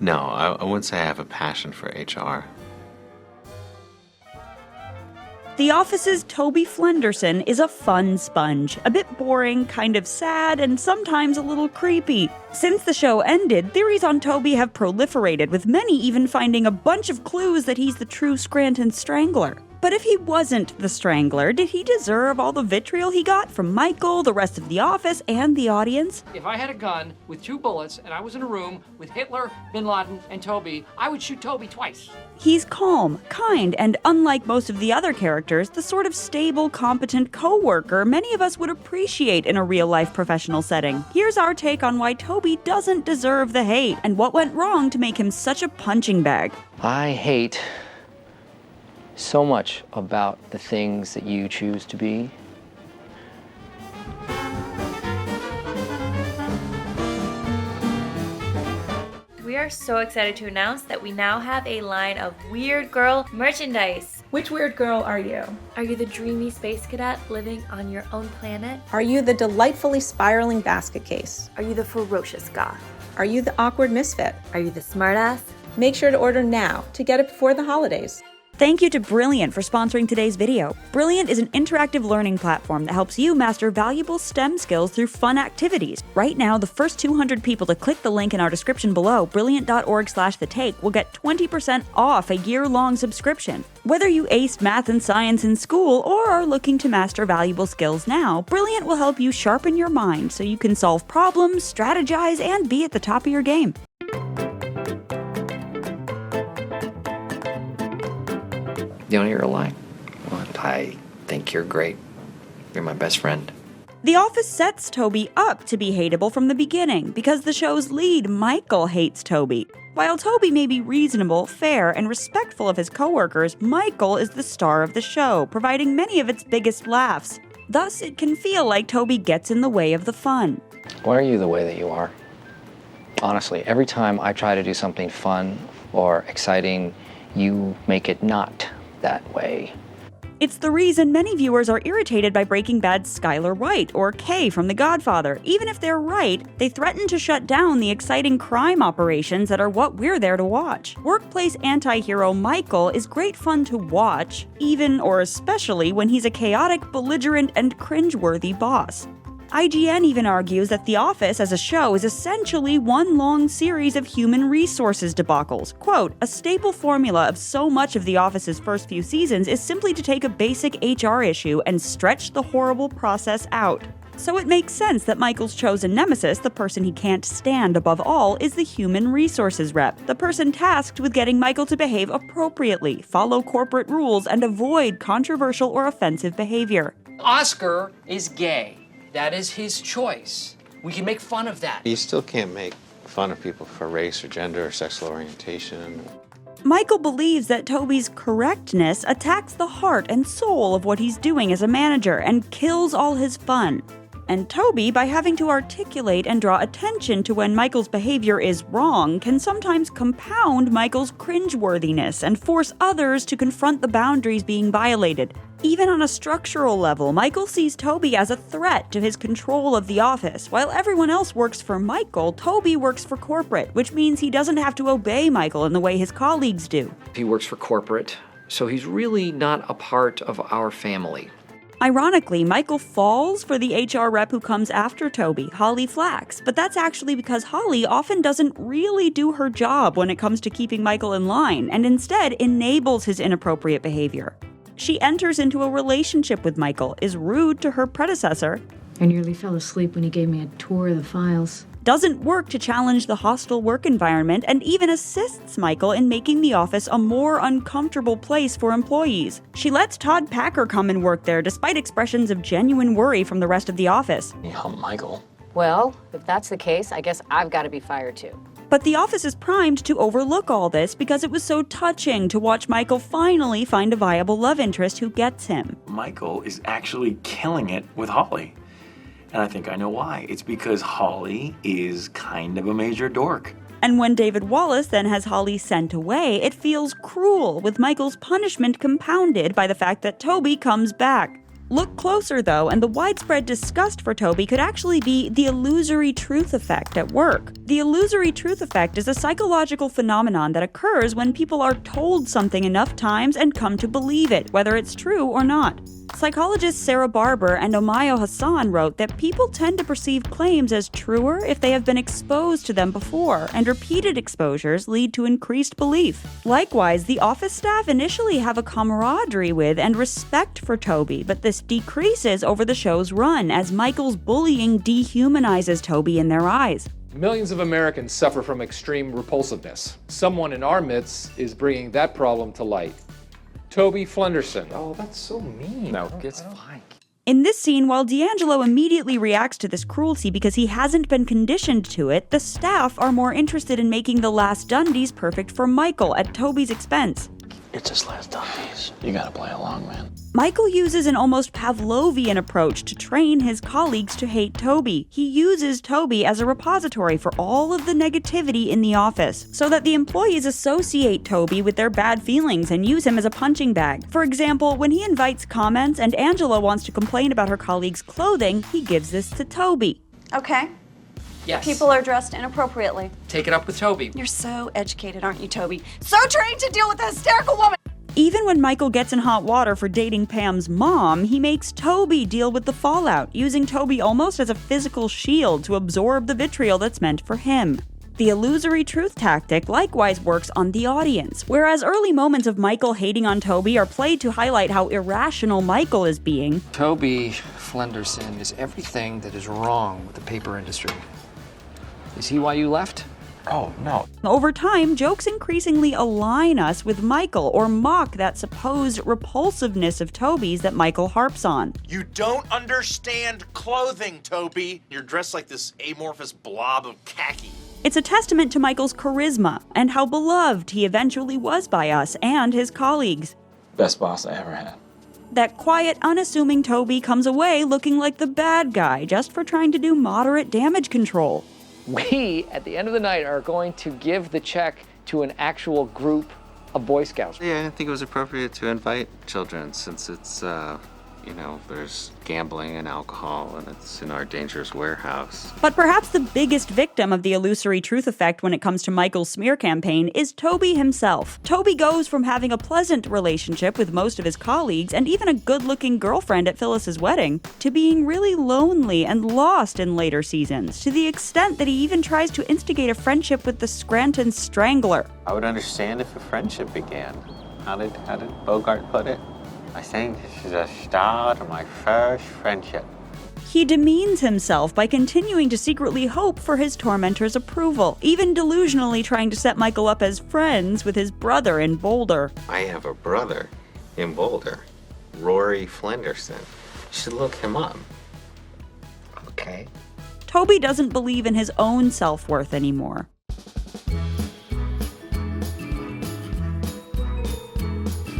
No, I wouldn't say I have a passion for HR. The Office's Toby Flenderson is a fun sponge, a bit boring, kind of sad, and sometimes a little creepy. Since the show ended, theories on Toby have proliferated, with many even finding a bunch of clues that he's the true Scranton Strangler. But if he wasn't the Strangler, did he deserve all the vitriol he got from Michael, the rest of the office, and the audience? If I had a gun with 2 bullets and I was in a room with Hitler, Bin Laden, and Toby, I would shoot Toby twice. He's calm, kind, and unlike most of the other characters, the sort of stable, competent co-worker many of us would appreciate in a real-life professional setting. Here's our take on why Toby doesn't deserve the hate, and what went wrong to make him such a punching bag. I hate so much about the things that you choose to be. We are so excited to announce that we now have a line of Weird Girl merchandise. Which weird girl are you? Are you the dreamy space cadet living on your own planet? Are you the delightfully spiraling basket case? Are you the ferocious goth? Are you the awkward misfit? Are you the smartass? Make sure to order now to get it before the holidays. Thank you to Brilliant for sponsoring today's video. Brilliant is an interactive learning platform that helps you master valuable STEM skills through fun activities. Right now, the first 200 people to click the link in our description below, brilliant.org/thetake, will get 20% off a year-long subscription. Whether you aced math and science in school or are looking to master valuable skills now, Brilliant will help you sharpen your mind so you can solve problems, strategize, and be at the top of your game. You don't hear a lie. Well, I think you're great. You're my best friend. The Office sets Toby up to be hateable from the beginning because the show's lead, Michael, hates Toby. While Toby may be reasonable, fair, and respectful of his coworkers, Michael is the star of the show, providing many of its biggest laughs. Thus, it can feel like Toby gets in the way of the fun. Why are you the way that you are? Honestly, every time I try to do something fun or exciting, you make it not that way. It's the reason many viewers are irritated by Breaking Bad's Skylar White, or Kay from The Godfather. Even if they're right, they threaten to shut down the exciting crime operations that are what we're there to watch. Workplace anti-hero Michael is great fun to watch, even or especially when he's a chaotic, belligerent, and cringeworthy boss. IGN even argues that The Office as a show is essentially one long series of human resources debacles. Quote, a staple formula of so much of The Office's first few seasons is simply to take a basic HR issue and stretch the horrible process out. So it makes sense that Michael's chosen nemesis, the person he can't stand above all, is the human resources rep, the person tasked with getting Michael to behave appropriately, follow corporate rules, and avoid controversial or offensive behavior. Oscar is gay. That is his choice. We can make fun of that. You still can't make fun of people for race or gender or sexual orientation. Michael believes that Toby's correctness attacks the heart and soul of what he's doing as a manager and kills all his fun. And Toby, by having to articulate and draw attention to when Michael's behavior is wrong, can sometimes compound Michael's cringeworthiness and force others to confront the boundaries being violated. Even on a structural level, Michael sees Toby as a threat to his control of the office. While everyone else works for Michael, Toby works for corporate, which means he doesn't have to obey Michael in the way his colleagues do. He works for corporate, so he's really not a part of our family. Ironically, Michael falls for the HR rep who comes after Toby, Holly Flax, but that's actually because Holly often doesn't really do her job when it comes to keeping Michael in line, and instead enables his inappropriate behavior. She enters into a relationship with Michael, is rude to her predecessor, I nearly fell asleep when he gave me a tour of the files. Doesn't work to challenge the hostile work environment, and even assists Michael in making the office a more uncomfortable place for employees. She lets Todd Packer come and work there despite expressions of genuine worry from the rest of the office. You hump Michael. Well, if that's the case, I guess I've got to be fired too. But the office is primed to overlook all this because it was so touching to watch Michael finally find a viable love interest who gets him. Michael is actually killing it with Holly. And I think I know why. It's because Holly is kind of a major dork. And when David Wallace then has Holly sent away, it feels cruel, with Michael's punishment compounded by the fact that Toby comes back. Look closer, though, and the widespread disgust for Toby could actually be the illusory truth effect at work. The illusory truth effect is a psychological phenomenon that occurs when people are told something enough times and come to believe it, whether it's true or not. Psychologists Sarah Barber and Omayo Hassan wrote that people tend to perceive claims as truer if they have been exposed to them before, and repeated exposures lead to increased belief. Likewise, the office staff initially have a camaraderie with and respect for Toby, but this decreases over the show's run as Michael's bullying dehumanizes Toby in their eyes. Millions of Americans suffer from extreme repulsiveness. Someone in our midst is bringing that problem to light. Toby Flenderson. Oh, that's so mean. No, it's fine. In this scene, while D'Angelo immediately reacts to this cruelty because he hasn't been conditioned to it, the staff are more interested in making the last Dundies perfect for Michael at Toby's expense. It's his last Dundies. You gotta play along, man. Michael uses an almost Pavlovian approach to train his colleagues to hate Toby. He uses Toby as a repository for all of the negativity in the office, so that the employees associate Toby with their bad feelings and use him as a punching bag. For example, when he invites comments and Angela wants to complain about her colleagues' clothing, he gives this to Toby. Okay. Yes. People are dressed inappropriately. Take it up with Toby. You're so educated, aren't you, Toby? So trained to deal with a hysterical woman! Even when Michael gets in hot water for dating Pam's mom, he makes Toby deal with the fallout, using Toby almost as a physical shield to absorb the vitriol that's meant for him. The illusory truth tactic likewise works on the audience, whereas early moments of Michael hating on Toby are played to highlight how irrational Michael is being. Toby Flenderson is everything that is wrong with the paper industry. Is he why you left? Oh, no. Over time, jokes increasingly align us with Michael or mock that supposed repulsiveness of Toby's that Michael harps on. You don't understand clothing, Toby. You're dressed like this amorphous blob of khaki. It's a testament to Michael's charisma and how beloved he eventually was by us and his colleagues. Best boss I ever had. That quiet, unassuming Toby comes away looking like the bad guy just for trying to do moderate damage control. We, at the end of the night, are going to give the check to an actual group of Boy Scouts. Yeah, I didn't think it was appropriate to invite children since it's, there's gambling and alcohol and it's in our dangerous warehouse. But perhaps the biggest victim of the illusory truth effect when it comes to Michael's smear campaign is Toby himself. Toby goes from having a pleasant relationship with most of his colleagues and even a good-looking girlfriend at Phyllis's wedding to being really lonely and lost in later seasons, to the extent that he even tries to instigate a friendship with the Scranton Strangler. I would understand if a friendship began. How did Bogart put it? I think this is a start of my first friendship. He demeans himself by continuing to secretly hope for his tormentor's approval, even delusionally trying to set Michael up as friends with his brother in Boulder. I have a brother in Boulder, Rory Flenderson. You should look him up. Okay. Toby doesn't believe in his own self-worth anymore.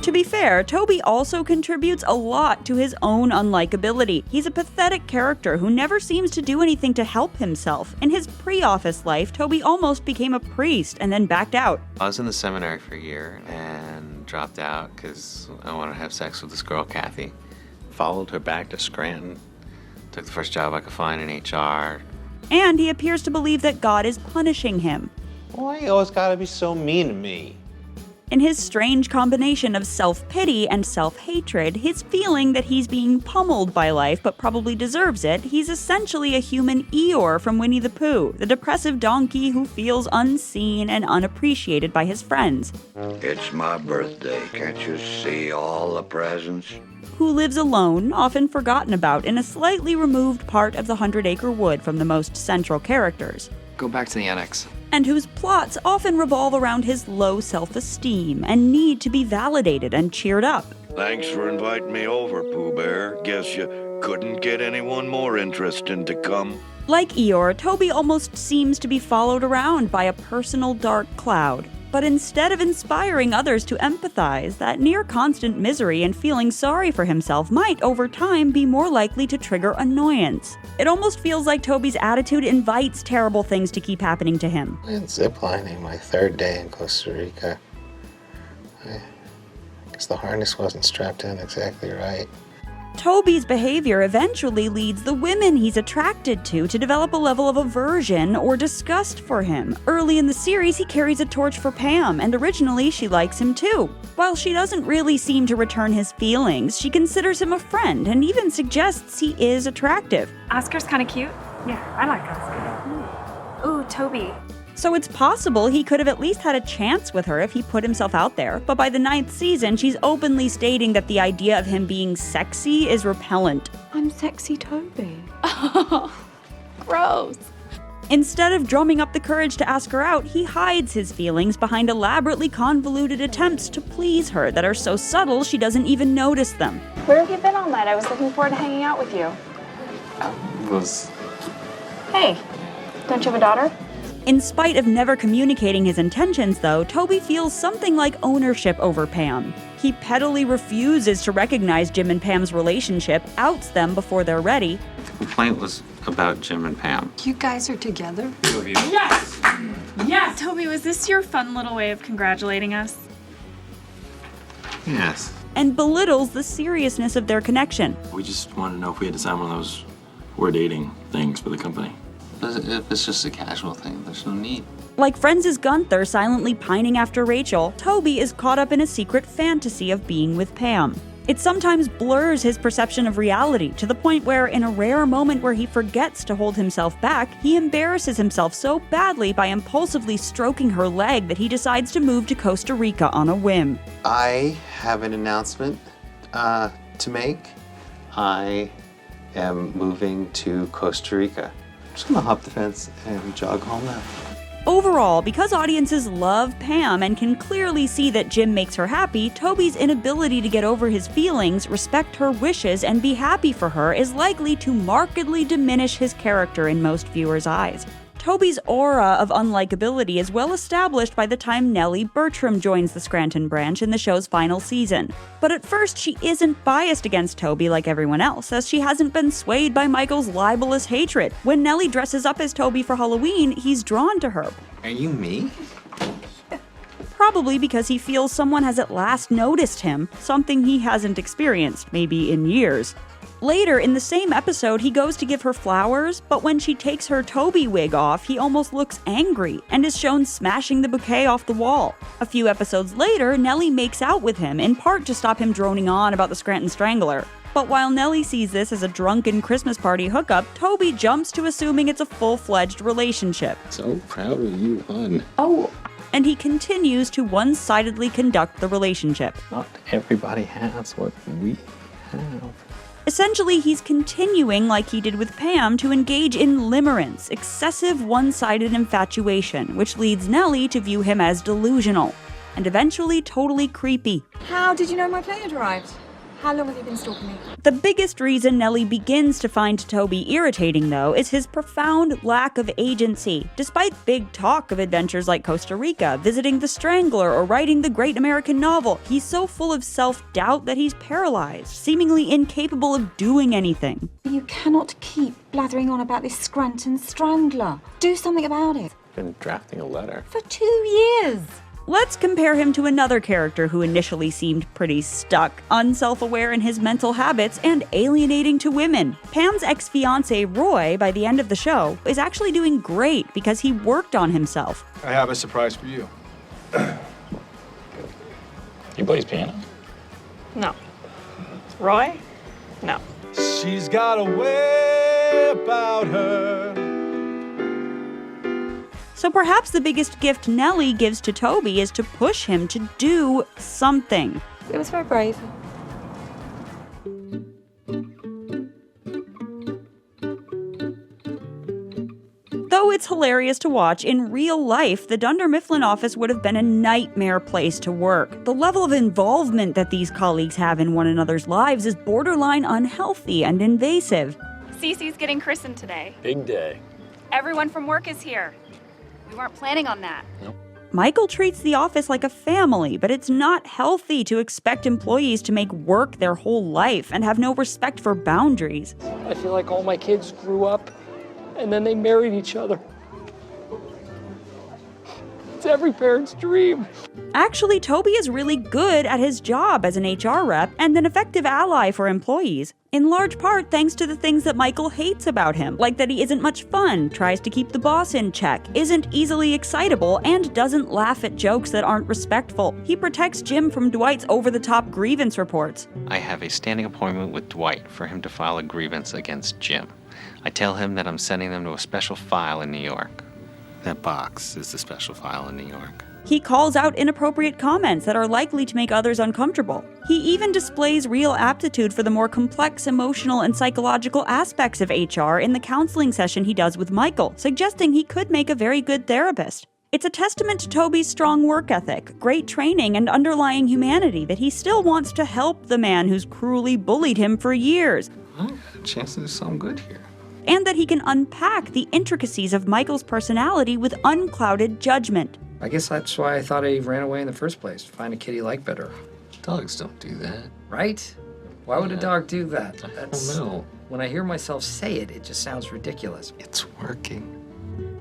To be fair, Toby also contributes a lot to his own unlikability. He's a pathetic character who never seems to do anything to help himself. In his pre-office life, Toby almost became a priest and then backed out. I was in the seminary for a year and dropped out because I wanted to have sex with this girl, Kathy. Followed her back to Scranton. Took the first job I could find in HR. And he appears to believe that God is punishing him. Why you always gotta be so mean to me? In his strange combination of self-pity and self-hatred, his feeling that he's being pummeled by life but probably deserves it, he's essentially a human Eeyore from Winnie the Pooh, the depressive donkey who feels unseen and unappreciated by his friends. It's my birthday. Can't you see all the presents? Who lives alone, often forgotten about, in a slightly removed part of the 100-acre wood from the most central characters. Go back to the annex. And whose plots often revolve around his low self-esteem and need to be validated and cheered up. Thanks for inviting me over, Pooh Bear. Guess you couldn't get anyone more interesting to come. Like Eeyore, Toby almost seems to be followed around by a personal dark cloud. But instead of inspiring others to empathize, that near-constant misery and feeling sorry for himself might, over time, be more likely to trigger annoyance. It almost feels like Toby's attitude invites terrible things to keep happening to him. I went ziplining my third day in Costa Rica. I guess the harness wasn't strapped in exactly right. Toby's behavior eventually leads the women he's attracted to develop a level of aversion or disgust for him. Early in the series, he carries a torch for Pam, and originally she likes him too. While she doesn't really seem to return his feelings, she considers him a friend and even suggests he is attractive. Oscar's kind of cute. Yeah, I like Oscar. Ooh, Toby. So it's possible he could have at least had a chance with her if he put himself out there, but by the 9th season, she's openly stating that the idea of him being sexy is repellent. I'm sexy Toby. Gross. Instead of drumming up the courage to ask her out, he hides his feelings behind elaborately convoluted attempts to please her that are so subtle she doesn't even notice them. Where have you been all night? I was looking forward to hanging out with you. Hey, don't you have a daughter? In spite of never communicating his intentions, though, Toby feels something like ownership over Pam. He pettily refuses to recognize Jim and Pam's relationship, outs them before they're ready. The complaint was about Jim and Pam. You guys are together? Yes! Yes! Toby, was this your fun little way of congratulating us? Yes. And belittles the seriousness of their connection. We just wanted to know if we had to sign one of those we're dating things for the company. If it's just a casual thing, there's no need. Like Friends' Gunther silently pining after Rachel, Toby is caught up in a secret fantasy of being with Pam. It sometimes blurs his perception of reality to the point where, in a rare moment where he forgets to hold himself back, he embarrasses himself so badly by impulsively stroking her leg that he decides to move to Costa Rica on a whim. I have an announcement to make. I am moving to Costa Rica. I'm just gonna hop the fence and jog home now. Overall, because audiences love Pam and can clearly see that Jim makes her happy, Toby's inability to get over his feelings, respect her wishes, and be happy for her is likely to markedly diminish his character in most viewers' eyes. Toby's aura of unlikability is well established by the time Nelly Bertram joins the Scranton branch in the show's final season. But at first, she isn't biased against Toby like everyone else, as she hasn't been swayed by Michael's libelous hatred. When Nelly dresses up as Toby for Halloween, he's drawn to her. Are you me? Probably because he feels someone has at last noticed him, something he hasn't experienced, maybe in years. Later, in the same episode, he goes to give her flowers, but when she takes her Toby wig off, he almost looks angry and is shown smashing the bouquet off the wall. A few episodes later, Nelly makes out with him, in part to stop him droning on about the Scranton Strangler. But while Nelly sees this as a drunken Christmas party hookup, Toby jumps to assuming it's a full-fledged relationship. So proud of you, hon. Oh! And he continues to one-sidedly conduct the relationship. Not everybody has what we have. Essentially, he's continuing, like he did with Pam, to engage in limerence, excessive one-sided infatuation, which leads Nelly to view him as delusional, and eventually totally creepy. How did you know my plane had arrived? How long have you been stalking me? The biggest reason Nelly begins to find Toby irritating, though, is his profound lack of agency. Despite big talk of adventures like Costa Rica, visiting the Strangler, or writing the great American novel, he's so full of self-doubt that he's paralyzed, seemingly incapable of doing anything. You cannot keep blathering on about this Scranton Strangler. Do something about it. Been drafting a letter. For 2 years. Let's compare him to another character who initially seemed pretty stuck, unself-aware in his mental habits, and alienating to women. Pam's ex-fiancé, Roy, by the end of the show, is actually doing great because he worked on himself. I have a surprise for you. He plays piano? No. Roy? No. She's got a way about her. So perhaps the biggest gift Nelly gives to Toby is to push him to do something. It was very brave. Though it's hilarious to watch, in real life, the Dunder Mifflin office would have been a nightmare place to work. The level of involvement that these colleagues have in one another's lives is borderline unhealthy and invasive. Cece's getting christened today. Big day. Everyone from work is here. We weren't planning on that. Michael treats the office like a family, but it's not healthy to expect employees to make work their whole life and have no respect for boundaries. I feel like all my kids grew up and then they married each other. It's every parent's dream. Actually, Toby is really good at his job as an HR rep and an effective ally for employees, in large part thanks to the things that Michael hates about him, like that he isn't much fun, tries to keep the boss in check, isn't easily excitable, and doesn't laugh at jokes that aren't respectful. He protects Jim from Dwight's over-the-top grievance reports. I have a standing appointment with Dwight for him to file a grievance against Jim. I tell him that I'm sending them to a special file in New York. That box is the special file in New York. He calls out inappropriate comments that are likely to make others uncomfortable. He even displays real aptitude for the more complex emotional and psychological aspects of HR in the counseling session he does with Michael, suggesting he could make a very good therapist. It's a testament to Toby's strong work ethic, great training, and underlying humanity that he still wants to help the man who's cruelly bullied him for years. Well, chance to do something good here. And that he can unpack the intricacies of Michael's personality with unclouded judgment. I guess that's why I thought he ran away in the first place, to find a kid he liked better. Dogs don't do that. Right? Why would a dog do that? I don't know. When I hear myself say it, it just sounds ridiculous. It's working.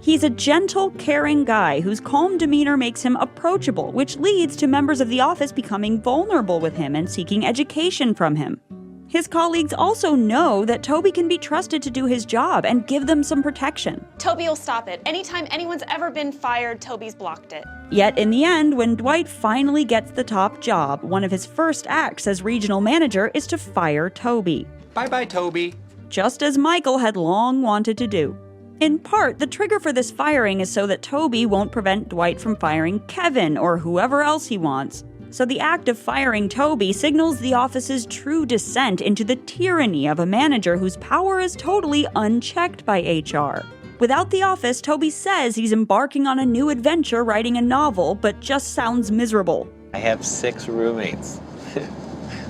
He's a gentle, caring guy whose calm demeanor makes him approachable, which leads to members of the office becoming vulnerable with him and seeking education from him. His colleagues also know that Toby can be trusted to do his job and give them some protection. Toby will stop it. Anytime anyone's ever been fired, Toby's blocked it. Yet in the end, when Dwight finally gets the top job, one of his first acts as regional manager is to fire Toby. Bye-bye, Toby. Just as Michael had long wanted to do. In part, the trigger for this firing is so that Toby won't prevent Dwight from firing Kevin or whoever else he wants. So the act of firing Toby signals the office's true descent into the tyranny of a manager whose power is totally unchecked by HR. Without the office, Toby says he's embarking on a new adventure writing a novel, but just sounds miserable. I have 6 roommates,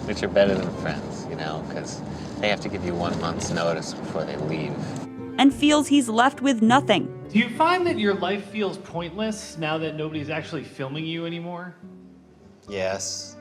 which are better than friends, because they have to give you 1 month's notice before they leave. And feels he's left with nothing. Do you find that your life feels pointless now that nobody's actually filming you anymore? Yes.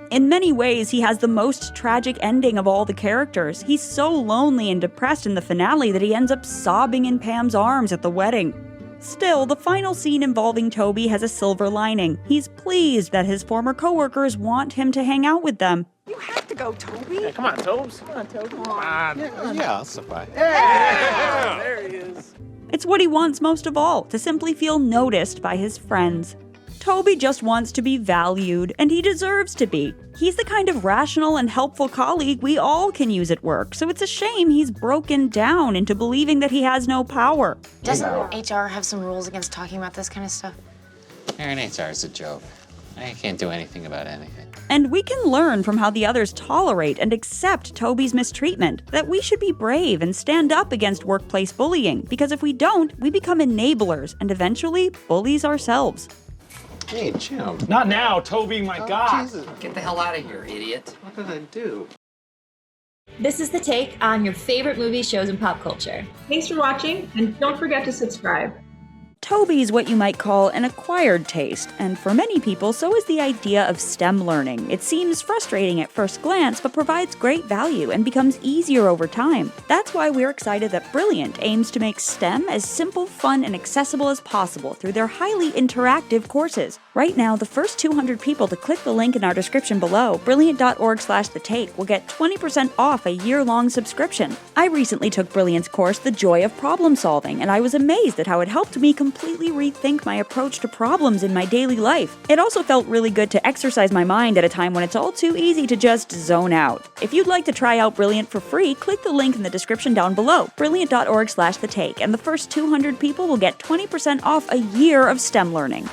In many ways, he has the most tragic ending of all the characters. He's so lonely and depressed in the finale that he ends up sobbing in Pam's arms at the wedding. Still, the final scene involving Toby has a silver lining. He's pleased that his former coworkers want him to hang out with them. You have to go, Toby. Yeah, come on, Tobes. Come on, Toby. Come on. Yeah, I'll survive. Yeah. There he is. It's what he wants most of all, to simply feel noticed by his friends. Toby just wants to be valued, and he deserves to be. He's the kind of rational and helpful colleague we all can use at work, so it's a shame he's broken down into believing that he has no power. Doesn't HR have some rules against talking about this kind of stuff? Aaron, HR is a joke. I can't do anything about anything. And we can learn from how the others tolerate and accept Toby's mistreatment, that we should be brave and stand up against workplace bullying, because if we don't, we become enablers and eventually bullies ourselves. Hey, Jim. Not now, Toby, my God. Jesus. Get the hell out of here, idiot. What did I do? This is The Take on your favorite movies, shows, and pop culture. Thanks for watching, and don't forget to subscribe. Toby's what you might call an acquired taste, and for many people, so is the idea of STEM learning. It seems frustrating at first glance, but provides great value and becomes easier over time. That's why we're excited that Brilliant aims to make STEM as simple, fun, and accessible as possible through their highly interactive courses. Right now, the first 200 people to click the link in our description below, brilliant.org/thetake, will get 20% off a year-long subscription. I recently took Brilliant's course, The Joy of Problem Solving, and I was amazed at how it helped me completely rethink my approach to problems in my daily life. It also felt really good to exercise my mind at a time when it's all too easy to just zone out. If you'd like to try out Brilliant for free, click the link in the description down below, brilliant.org/thetake, and the first 200 people will get 20% off a year of STEM learning.